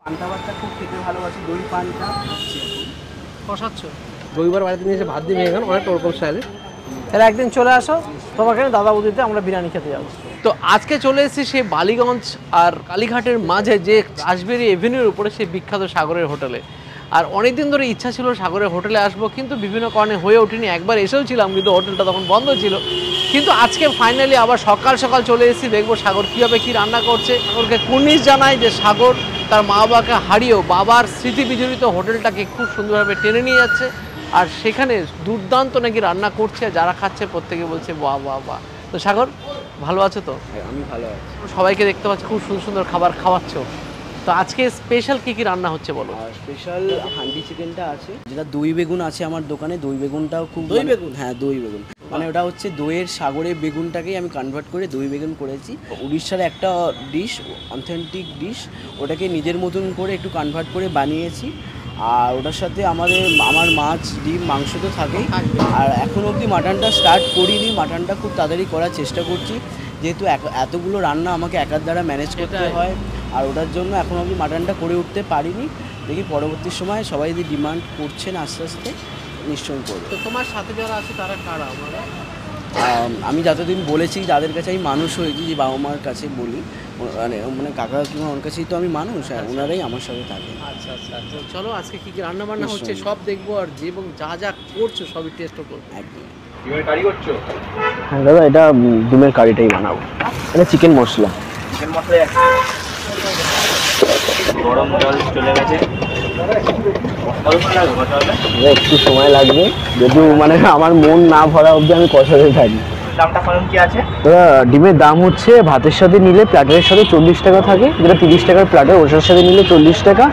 পান্তা ভাতটা খুব খেতে ভালোবাসি, দই পান্তা কষাচ্ছ রবিবার বাড়িতে নিয়ে এসে ভাত দিয়ে ভেঙে অনেকটা ওরকম স্টাইলে। তাহলে একদিন চলে আসো তোমার এখানে দাদা বৌদিতে, আমরা বিরিয়ানি খেতে যাবো। তো আজকে চলে এসেছি সেই বালিগঞ্জ আর কালীঘাটের মাঝে যে রাসবেরি এভিনিউর উপরে সেই বিখ্যাত সাগরের হোটেলে। আর অনেক দিন ধরে ইচ্ছা ছিল সাগরের হোটেলে আসবো, কিন্তু বিভিন্ন কারণে হয়ে ওঠেনি। একবার এসেও ছিলাম কিন্তু হোটেলটা তখন বন্ধ ছিল। কিন্তু আজকে ফাইনালি আবার সকাল সকাল চলে এসেছি, দেখবো সাগর কীভাবে কী রান্না করছে। সাগরকে কুর্নিশ জানাই যে সাগর তার মা বাবাকে হারিয়েও বাবার স্মৃতি বিজড়িত হোটেলটাকে খুব সুন্দরভাবে টেনে নিয়ে যাচ্ছে। আর সেখানে দুর্দান্ত নাকি রান্না করছে, যারা খাচ্ছে প্রত্যেকে বলছে বাহ বাহ বাহ। তো সাগর ভালো আছো তো? আমি ভালো আছি। সবাইকে দেখতে পাচ্ছি খুব সুন্দর সুন্দর খাবার খাওয়াচ্ছ। তো আজকে স্পেশাল কি কি রান্না হচ্ছে বলো? স্পেশাল হান্ডি চিকেনটা আছে, যেটা দই বেগুন আছে আমার দোকানে। দই বেগুনটাও খুব দই বেগুন? হ্যাঁ, দই বেগুন মানে ওটা হচ্ছে দইয়ের সাগরের বেগুনটাকেই আমি কনভার্ট করে দই বেগুন করেছি। উড়িষ্যার একটা ডিশ, অথেন্টিক ডিশ, ওটাকে নিজের মতন করে একটু কনভার্ট করে বানিয়েছি। আর ওটার সাথে আমার মাছ, ডিম, মাংস তো থাকেই। আর এখন অবধি মাটনটা স্টার্ট করিনি, মাটনটা খুব তাড়াতাড়ি করার চেষ্টা করছি, যেহেতু এতগুলো রান্না আমাকে একার দ্বারা ম্যানেজ করতে হয়। আর ওটার জন্য এখন অবধি মাটনটা করে উঠতে পারিনি। দেখি পরবর্তী সময় সবাই যদি ডিমান্ড করছেন আস্তে আস্তে নিশ্চয়ই করবো। তো তোমার সাথে যারা আছে তারা কারা? আমি যতদিন বলেছি তাদের কাছে আমি মানুষ হয়েছি, যে বাবা মার কাছে বলি, মানে কাকা কিংবা ওর কাছেই তো আমি মানুষ, আর ওনারাই আমার সাথে থাকে। আচ্ছা আচ্ছা আচ্ছা, চলো আজকে কি কি রান্না বান্না হচ্ছে সব দেখবো, আর যে এবং যা যা করছো সবই টেস্টও করবো। একদম। ডিমের কারি করছো? হ্যাঁ দাদা, এটা ডিমের কারিটাই বানাবো। এটা চিকেন মশলা। চিকেন মশলা গরম জল চলে গেছে। একটু সময় লাগবে, যদিও মানে আমার মন না ভরা অবধি আমি কষাতে থাকি। দামটা কম কি আছে? ডিমের দাম হচ্ছে ভাতের সাথে নিলে প্ল্যাটারের সাথে 40 টাকা থাকে, যেটা 30 টাকার প্ল্যাটার, ওটার সাথে নিলে 40 টাকা।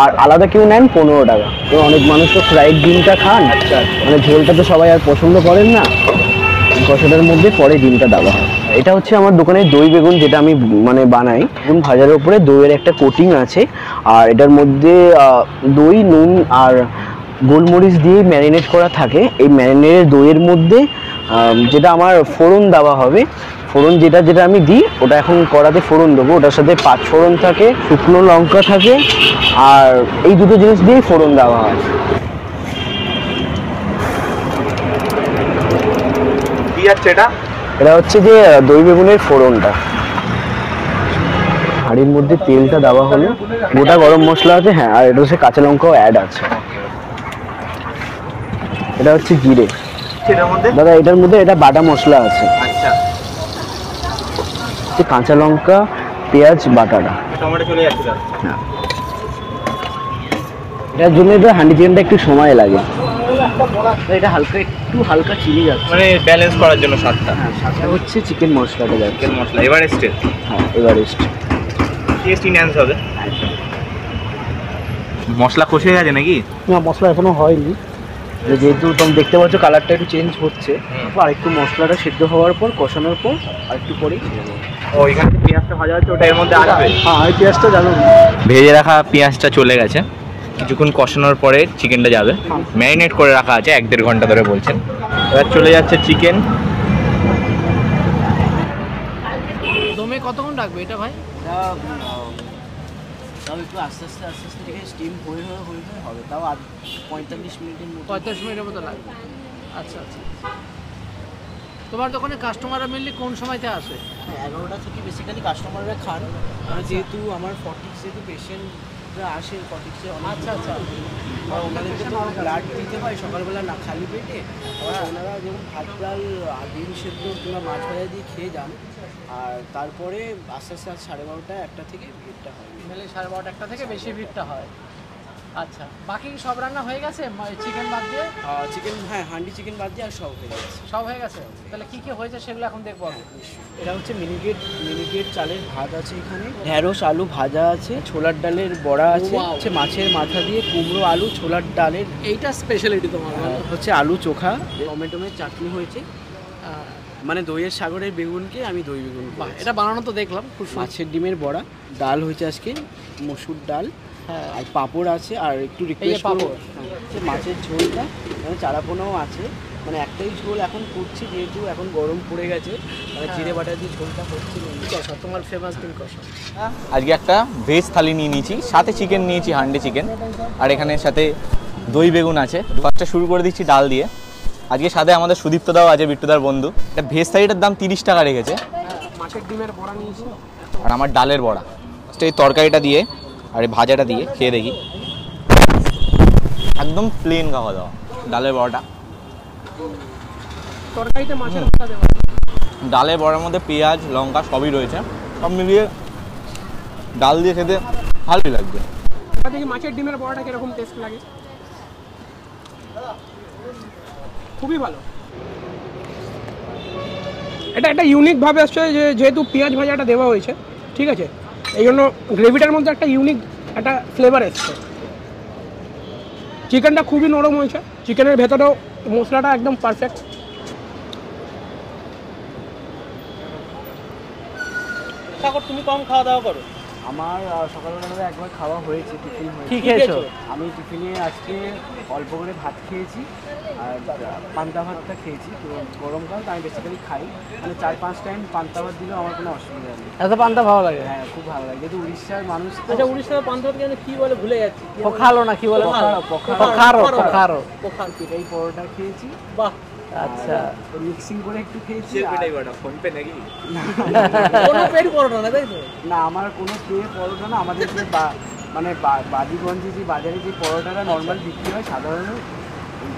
আর আলাদা কেউ নেন 15 টাকা। তো অনেক মানুষ তো ফ্রাইড ডিমটা খান, মানে ঝোলটা তো সবাই আর পছন্দ করেন না, কষাটার মধ্যে পরে ডিমটা দেওয়া হয়। এটা হচ্ছে আমার দোকানের দই বেগুন, যেটা আমি মানে বানাই। বেগুন ভাজার উপরে দইয়ের একটা কোটিং আছে, আর এটার মধ্যে দই, নুন আর গোলমরিচ দিয়ে ম্যারিনেট করা থাকে। এই ম্যারিনেটেড দইয়ের মধ্যে যেটা আমার ফোড়ন দেওয়া হবে, ফোড়ন যেটা আমি দিই, ওটা এখন কড়াতে ফোড়ন দেবো। ওটার সাথে 5 ফোড়ন থাকে, শুকনো লঙ্কা থাকে, আর এই দুটো জিনিস দিয়েই ফোড়ন দেওয়া হয়। কি আছে এটা? এটা হচ্ছে যে দই বেগুনের ফোড়নটা। হাঁড়ির মধ্যে তেলটা দেওয়া হলো, গোটা গরম মশলা আছে, হ্যাঁ, আর এটা হচ্ছে কাঁচা লঙ্কাও অ্যাড আছে। এটা হচ্ছে জিরে দাদা, এটার মধ্যে এটা বাটা মশলা আছে। আচ্ছা, কাঁচা লঙ্কা, পেঁয়াজ বাটাটা। টমেটো চলে যাচ্ছে। হ্যাঁ, এটার জন্য তো হান্ডি চিকেনটা একটু সময় লাগে। এটা হালকা চিনি যাচ্ছে, মানে ব্যালেন্স করার জন্য স্বাদটা। হ্যাঁ, সাথে হচ্ছে চিকেন মশলাটা যাচ্ছে। চিকেন মশলা এভারেস্টের। হ্যাঁ, এভারেস্ট। টেস্ট ইনহ্যান্স হবে। মশলা কষে গেছে নাকি? না, মশলা এখনো হয়নি, যেহেতু তুমি দেখতে পাচ্ছ কালারটা একটু চেঞ্জ হচ্ছে। আর একটু মশলাটা সিদ্ধ হওয়ার পর, কষানোর পর আর একটু পরেই ও, এখানে পেঁয়াজটা ভাজা হচ্ছে, ওটা এর মধ্যে আসবে। হ্যাঁ, এই পেঁয়াজটা জানো, ভেজে রাখা পেঁয়াজটা চলে গেছে, কিছুক্ষণ কষানোর পরে চিকেনটা যাবে। ম্যারিনেট করে রাখা আছে 1-1.5 ঘন্টা ধরে বলছেন। এবার চলে যাচ্ছে চিকেন। দমে কতক্ষণ রাখবে এটা ভাই? তাও একটু আস্তে আস্তে দেখে স্টিম হয়ে হবে, তাও 45 মিনিটের মতো। 45 মিনিটের মতো লাগবে। আচ্ছা আচ্ছা, তোমার দোকানে কাস্টমাররা মেনলি কোন সময়তে আসে? 11টা থেকে বেসিক্যালি কাস্টমাররা খান, মানে যেহেতু আমার 40 যেহেতু পেশেন্টরা আসে 40 আচ্ছা আচ্ছা, ওনাদেরকে তো ব্লাড দিতে হয় সকালবেলা না খালি পেটে। ওনারা যেমন ভাত, ডাল, ডিম সেদ্ধ কিংবা মাছ ভাজা দিয়ে খেয়ে যান, আর তারপরে আস্তে আস্তে 12:30 1টা থেকে ভিড়টা হয়। মেনলি 12:30 1টা থেকে বেশি ভিড়টা হয়। আচ্ছা, বাকি সব রান্না হয়ে গেছে চিকেন বাদ দিয়ে? চিকেন, হ্যাঁ, হান্ডি চিকেন বাদ দিয়ে আর সব হয়ে গেছে। সব হয়ে গেছে? তাহলে কি কি হয়েছে সেগুলো এখন দেখবো আমি। এটা হচ্ছে মিনিকেট চালের ভাত আছে, এখানে ঢেঁড়স আলু ভাজা আছে, ছোলার ডালের বড়া আছে, হচ্ছে মাছের মাথা দিয়ে কুমড়ো আলু ছোলার ডালের, এইটা স্পেশালিটি তোমার। হচ্ছে আলু চোখা, টমেটোমের চাটনি হয়েছে, মানে দইয়ের সাগরের বেগুনকে আমি দই বেগুন। এটা বানানো তো দেখলাম, খুব মাছের ডিমের বড়া, ডাল হয়েছে আজকে মসুর ডাল, হ্যাঁ, আর পাঁপড় আছে, আর একটু রিকোয়েস্ট করবো মাছের ঝোলটা, মানে চারাপোনাও আছে, মানে একটাই ঝোল এখন করছি, যেহেতু এখন গরম পড়ে গেছে, মানে জিরে বাটার যে ঝোলটা হচ্ছে কষা, তোমার ফেমাস দিন কষা। আজকে একটা ভেজ থালি নিয়ে নিয়েছি, সাথে চিকেন নিয়েছি, হান্ডি চিকেন, আর এখানে সাথে দই বেগুন আছে। ফার্স্টে শুরু করে দিচ্ছি ডাল দিয়ে। আজকে সাথে আমাদের সুদীপ্তদাও আছে, বিট্টুদার বন্ধু। এটা ভেজ থালিটার দাম 30 টাকা রেখেছে। মাছের ডিমের বড়া নিয়েছি আর আমার ডালের বড়া। এই তরকারিটা দিয়ে আর এই ভাজাটা দিয়ে খেয়ে দেখি। একদম প্লেন খাওয়া দাওয়া, ডালের বড়াটা। তরকারিতে মাছের মাথা দেওয়া। ডালের বড়ার মধ্যে পেঁয়াজ লঙ্কা সবই রয়েছে, সব মিলিয়ে ডাল দিয়ে খেতে ভালোই লাগবে। এটা দেখি মাছের ডিমের বড়াটা কিরকম টেস্ট লাগে। খুবই ভালো। এটা একটা ইউনিকভাবে আসছে, যেহেতু পেঁয়াজ ভাজাটা দেওয়া হয়েছে, ঠিক আছে, এই জন্য গ্রেভিটার মধ্যে একটা ইউনিক একটা ফ্লেভার এসছে। চিকেনটা খুবই নরম হয়েছে, চিকেনের ভেতরেও মশলাটা একদম পারফেক্ট। সাগর, তুমি কম খাওয়া দাওয়া করো? আমার সকালবেলা একবার খাওয়া হয়েছে, টিফিন হয়েছে। কি খেয়েছো? আমি টিফিনে আজকে অল্প করে ভাত খেয়েছি আর পান্তা ভাতটা খেয়েছি। তো গরমকাল তো আমি বেসিক্যালি খাই, মানে 4-5 টাইম পান্তা ভাত দিলেও আমার কোনো অসুবিধা নেই। এত পান্তা ভালো লাগে? হ্যাঁ, খুব ভালো লাগে, যেহেতু উড়িষ্যার মানুষ। আচ্ছা, উড়িষ্যার পান্তা ভাত কি বলে ভুলে যাচ্ছি। পখালো না কি বলে? পখারো। পখারো। এই পরোটা খেয়েছি। বাহ, আচ্ছা, মিক্সিং করে একটু খেয়েছি। কোনো পেট পরোটা না, তাই তো? না, আমার কোনো পেয়ে পরোটা না, আমাদের যে মানে বাজিগঞ্জে যে বাজারে যে পরোটাটা নর্মাল বিক্রি হয় সাধারণত,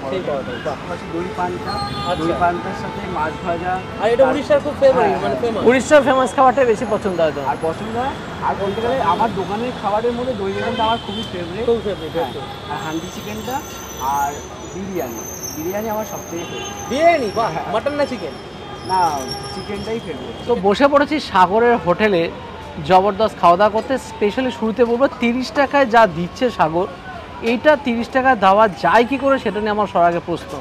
সেই পরোটা। দই পান্তা, দই পান্তার সাথে মাছ ভাজা। আর এটা উড়িষ্যার খুব ফেভারিট, মানে ফেমাস। উড়িষ্যার ফেমাস খাবারটাই বেশি পছন্দ হয় তো। আর পছন্দ হয়, আর বলতে গেলে আমার দোকানের খাবারের মধ্যে দই বেগুনটা আমার খুবই ফেভারিট। খুব ফেভারিট। আর হান্ডি চিকেনটা আর বিরিয়ানি আমার সবথেকে ফেভারিট। বিরিয়ানি? বাহ, মাটন না চিকেন? না, চিকেনটাই ফেভারিট। তো বসে পড়েছি সাগরের হোটেলে জবরদস্ত খাওয়া দাওয়া করতে। স্পেশালি শুরুতে বলবো 30 টাকায় যা দিচ্ছে সাগর, এইটা 30 টাকায় দেওয়া যায় কী করে, সেটা নিয়ে আমার সবার আগে প্রশ্ন।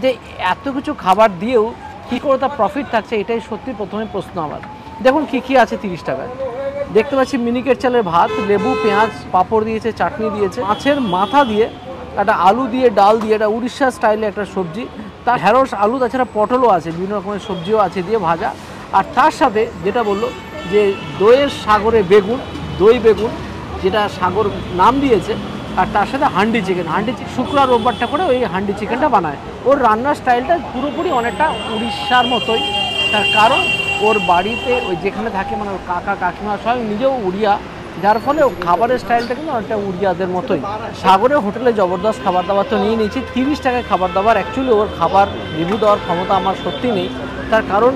যে এত কিছু খাবার দিয়েও কী করে তার প্রফিট থাকছে, এটাই সত্যি প্রথমে প্রশ্ন আমার। দেখুন কী কী আছে 30 টাকায়। দেখতে পাচ্ছি মিনিকেট চালের ভাত, লেবু, পেঁয়াজ, পাঁপড় দিয়েছে, চাটনি দিয়েছে, মাছের মাথা দিয়ে, একটা আলু দিয়ে, ডাল দিয়ে, এটা উড়িষ্যা স্টাইলে একটা সবজি, তার ঢেঁড়স, আলু, তাছাড়া পটলও আছে, বিভিন্ন রকমের সবজিও আছে দিয়ে ভাজা। আর তার সাথে যেটা বললো যে দইয়ের সাগরে বেগুন, দই বেগুন, যেটা সাগর নাম দিয়েছে, আর তার সাথে হান্ডি চিকেন। শুক্র আর রোববারটা করে ওই হান্ডি চিকেনটা বানায়। ওর রান্নার স্টাইলটা পুরোপুরি অনেকটা উড়িষ্যার মতোই, তার কারণ ওর বাড়িতে ওই যেখানে থাকে, মানে ওর কাকা কাকিমা সবাই নিজেও উড়িয়া, যার ফলে খাবারের স্টাইলটা কিন্তু অনেকটা উড়িয়াদের মতোই। সাগরের হোটেলে জবরদস্ত খাবার দাবার তো নিয়ে নিয়েছি। 30 টাকায় খাবার দাবার। অ্যাকচুয়ালি ওর খাবার রিভিউ দেওয়ার ক্ষমতা আমার সত্যি নেই, তার কারণ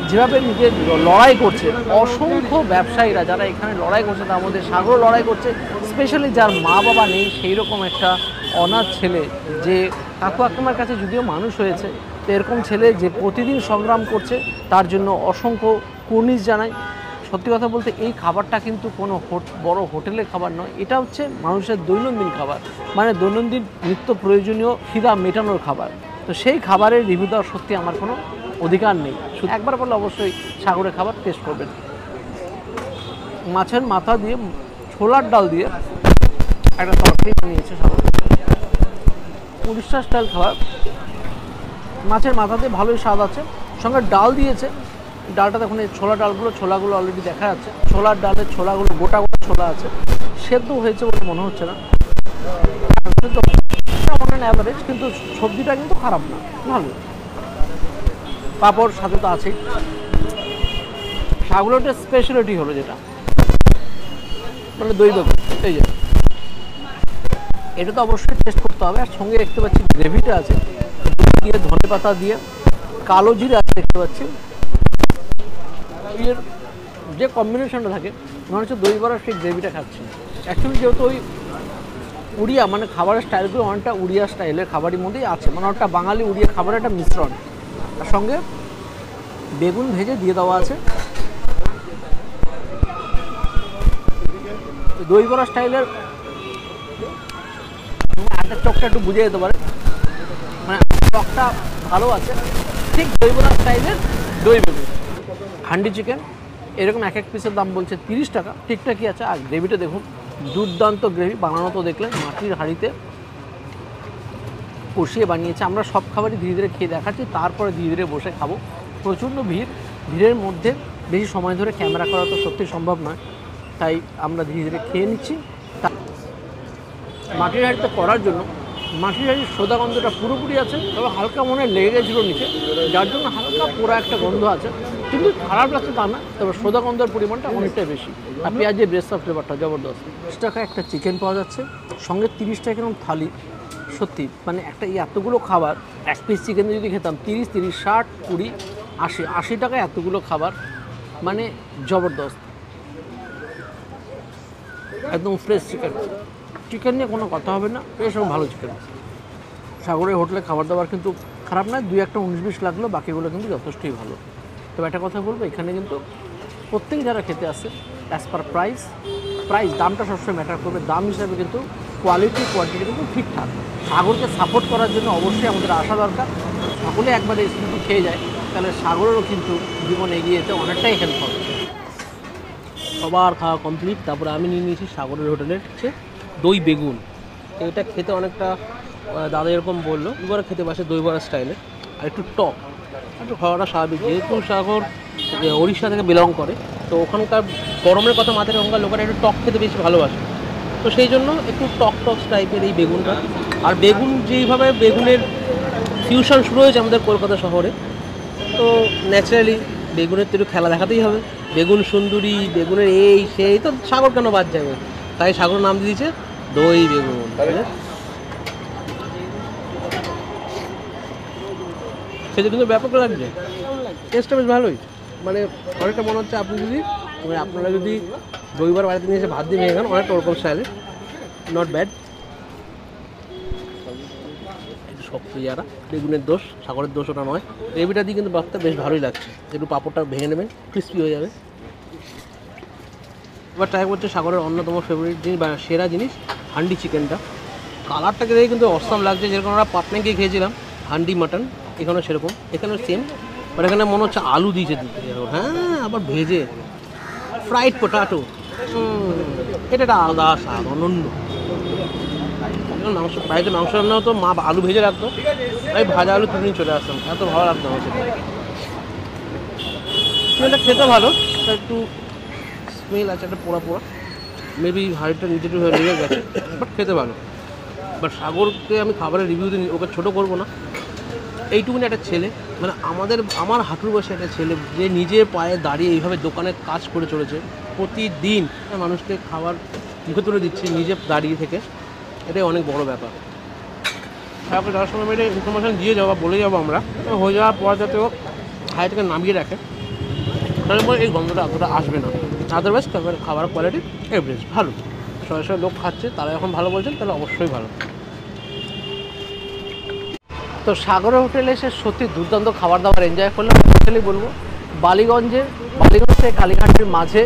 যেভাবে নিজের লড়াই করছে, অসংখ্য ব্যবসায়ীরা যারা এখানে লড়াই করছে, তার মধ্যে সাগর লড়াই করছে। স্পেশালি যার মা বাবা নেই, সেই রকম একটা অনাথ ছেলে, যে কাকু কাকিমার কাছে যদিও মানুষ হয়েছে, তো এরকম ছেলে যে প্রতিদিন সংগ্রাম করছে, তার জন্য অসংখ্য কুর্নিশ জানাই। সত্যি কথা বলতে এই খাবারটা কিন্তু কোনো বড় হোটেলের খাবার নয়, এটা হচ্ছে মানুষের দৈনন্দিন খাবার, মানে দৈনন্দিন নিত্য প্রয়োজনীয় খিদা মেটানোর খাবার। তো সেই খাবারের রিভিউ দেওয়ার সত্যি আমার কোনো অধিকার নেই। শুধু একবার বললে অবশ্যই সাগরের খাবার টেস্ট করবেন। মাছের মাথা দিয়ে, ছোলার ডাল দিয়ে একটা তরকারি বানিয়েছে সাগর, উড়িষ্যা স্টাইল খাবার। মাছের মাথা দিয়ে ভালোই স্বাদ আছে, সঙ্গে ডাল দিয়েছে। ডালটা দেখুন, এই ছোলাগুলো অলরেডি দেখা যাচ্ছে। ছোলার ডালের ছোলাগুলো গোটা গোটা ছোলা আছে, সেদ্ধ হয়েছে বলে মনে হচ্ছে না, অ্যাভারেজ, কিন্তু সবজিটা কিন্তু খারাপ না, ভালো। পাঁপড় সাথে তো আছেই। সাগরের স্পেশালিটি হলো যেটা, মানে দই বেগুন, এই যে এটা তো অবশ্যই টেস্ট করতে হবে। আর সঙ্গে দেখতে পাচ্ছি গ্রেভিটা আছে, দিয়ে ধনে পাতা দিয়ে, কালো জিরে আছে দেখতে পাচ্ছি। এর যে কম্বিনেশনটা থাকে, মনে হচ্ছে দই বড়ার সেই গ্রেভিটা খাচ্ছি। অ্যাকচুয়ালি যেহেতু ওই উড়িয়া, মানে খাবারের স্টাইলগুলো অনেকটা উড়িয়া স্টাইলের খাবারের মধ্যেই আছে, মানে একটা বাঙালি উড়িয়া খাবারের একটা মিশ্রণ। তার সঙ্গে বেগুন ভেজে দিয়ে দেওয়া আছে। দই বড়া স্টাইলের একটা চকটা একটু বুঝে যেতে পারে, মানে চকটা ভালো আছে, ঠিক দই বড়া স্টাইলের দই বেগুন। হান্ডি চিকেন এরকম এক এক পিসের দাম বলছে 30 টাকা, ঠিকঠাকই আছে। আর গ্রেভিটা দেখুন, দুর্দান্ত গ্রেভি, বানানো তো দেখলেন মাটির হাঁড়িতে। কষিয়ে বানিয়েছে। আমরা সব খাবারই ধীরে ধীরে খেয়ে দেখাচ্ছি, তারপরে ধীরে ধীরে বসে খাবো। প্রচণ্ড ভিড়ের মধ্যে বেশি সময় ধরে ক্যামেরা করা তো সত্যি সম্ভব নয়, তাই আমরা ধীরে ধীরে খেয়ে নিচ্ছি। মাটির হাঁড়িতে করার জন্য মাটির হাঁড়ির সোদা গন্ধটা পুরোপুরি আছে, তবে হালকা মনে লেগে গেছিলো নিচে, যার জন্য হালকা পোড়া একটা গন্ধ আছে, কিন্তু খারাপ লাগছে তা না, তবে সোদা গন্ধের পরিমাণটা অনেকটাই বেশি। আর পেঁয়াজের ব্রেস্ট অফ ফ্লেভারটা জবরদস্ত। 30 টাকায় একটা চিকেন পাওয়া যাচ্ছে, সঙ্গে 30 টাকা এরকম থালি। সত্যি মানে একটা এতগুলো খাবার, এক পিস চিকেন যদি খেতাম 30, 60, 20, 80 টাকায় এতগুলো খাবার, মানে জবরদস্ত। একদম ফ্রেশ চিকেন নিয়ে কোনো কথা হবে না, বেশ ভালো চিকেন। সাগরের হোটেলে খাবার দাবার কিন্তু খারাপ নয়, 2-1টা 19-20 লাগলো, বাকিগুলো কিন্তু যথেষ্টই ভালো। তবে একটা কথা বলবো, এখানে কিন্তু প্রত্যেকে যারা খেতে আসে অ্যাজ পার প্রাইস দামটা সবসময় ম্যাটার করবে। দাম হিসাবে কিন্তু কোয়ালিটি কোয়ান্টিটি কিন্তু ঠিকঠাক। সাগরকে সাপোর্ট করার জন্য অবশ্যই আমাদের আসা দরকার। সকলে একবার এই স্মৃতি খেয়ে যায়, তাহলে সাগরেরও কিন্তু জীবন এগিয়ে যেতে অনেকটাই হেল্প হবে। সবার খাওয়া কমপ্লিট, তারপরে আমি নিয়ে নিয়েছি সাগরের হোটেলের হচ্ছে দই বেগুন। এটা খেতে অনেকটা দাদা এরকম বললো, এবারে খেতে পারছে দই বড়া স্টাইলে, আর একটু টক, একটু খাওয়াটা স্বাভাবিক। যেহেতু সাগর উড়িষ্যা থেকে বিলং করে, তো ওখানকার গরমের কথা মাথায় ওখানকার লোকেরা একটু টক খেতে বেশি ভালোবাসে, তো সেই জন্য একটু টক টাইপের এই বেগুনটা। আর বেগুন যেইভাবে বেগুনের ফিউশন শুরু হয়েছে আমাদের কলকাতা শহরে, তো ন্যাচারালি বেগুনের তো একটু খেলা দেখাতেই হবে। বেগুন সুন্দরী, বেগুনের এই সেই, তো সাগর কেন বাদ যাবে, তাই সাগর নাম দিয়ে দিয়েছে দই বেগুন। সেটা কিন্তু ব্যাপক লাগছে, টেস্টটা বেশ ভালোই। মানে অনেকটা মনে হচ্ছে আপনি যদি আপনারা যদি দইবার বাড়িতে নিয়ে এসে ভাত দিয়ে ভেঙে খান, অনেকটা ওরকম স্টাইলে, নট ব্যাড। একটু শক্ত যারা, বেগুনের দোষ, সাগরের দোষ ওটা নয়। গ্রেভিটা দিয়ে কিন্তু ভাতটা বেশ ভালোই লাগছে। একটু পাঁপড়টা ভেঙে নেবেন, ক্রিস্পি হয়ে যাবে। এবার ট্রাই করছে সাগরের অন্যতম ফেভারিট জিনিস বা সেরা জিনিস, হান্ডি চিকেনটা। কালারটাকে দেখে কিন্তু অসম লাগছে, যেরকম আমরা পাটনে গিয়ে খেয়েছিলাম হান্ডি মাটন, এখানেও সেরকম, এখানেও সেম, বাট এখানে মনে হচ্ছে আলু দিয়েছে দিতে, হ্যাঁ আবার ভেজে ফ্রাইড পোটাটো, এটা একটা আলাদা স্বাদ, অনন্য। মাংস বাড়িতে মাংস রান্না হতো, মা আলু ভেজে রাখতো, আমি ভাজা আলু কিনে চলে আসতাম, এত ভালো লাগতো আমার সেটা। চিকেনটা খেতে ভালো, একটু স্মেল আছে, একটা পোড়া মেবি হাড়িটা নিচে একটু লেগে গেছে, বাট খেতে ভালো। বাট সাগরকে আমি খাবারের রিভিউ দিই, ওকে ছোটো করবো না। এইটুকুনি একটা ছেলে, মানে আমার হাঁটুর বয়সে একটা ছেলে, যে নিজের পায়ে দাঁড়িয়ে এইভাবে দোকানে কাজ করে চলেছে, প্রতিদিন মানুষকে খাবার মুখে তুলে দিচ্ছে নিজে দাঁড়িয়ে থেকে, এটাই অনেক বড় ব্যাপার। সাগরকে যাওয়ার সময় এটা ইনফরমেশান দিয়ে যাবো, বলে যাবো আমরা, হয়ে যাওয়ার পর যাতে ও হাঁড়িটাকে নামিয়ে রাখে, তাহলে এই গন্ধটা এতটা আসবে না। আদারওয়াইজ খাবার কোয়ালিটি এভারেজ ভালো। সরাসরি লোক খাচ্ছে, তারা যখন ভালো বলছেন তাহলে অবশ্যই ভালো। তো সাগরের হোটেলে এসে সত্যি দুর্দান্ত খাবার দাবার এনজয় করলাম। স্পেশালি বলবো বালিগঞ্জ থেকে কালীঘাটের মাঝে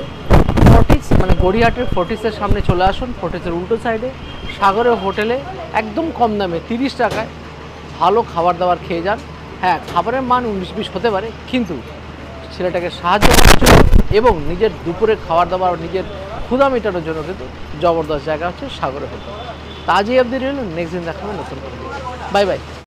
ফর্টিস, মানে গড়িয়াহাটের ফর্টিসের সামনে চলে আসুন, ফর্টিসের উল্টো সাইডে সাগরের হোটেলে একদম কম দামে 30 টাকায় ভালো খাবার দাবার খেয়ে যান। হ্যাঁ, খাবারের মান 19-20 হতে পারে, কিন্তু ছেলেটাকে সাহায্য করার জন্য এবং নিজের দুপুরের খাবার দাবার, নিজের ক্ষুধা মেটানোর জন্য কিন্তু জবরদস্ত জায়গা হচ্ছে সাগরের হোটেল। তা আজই অবধি রইল, নেক্সট দিন দেখাবে নতুন করে। Bye bye.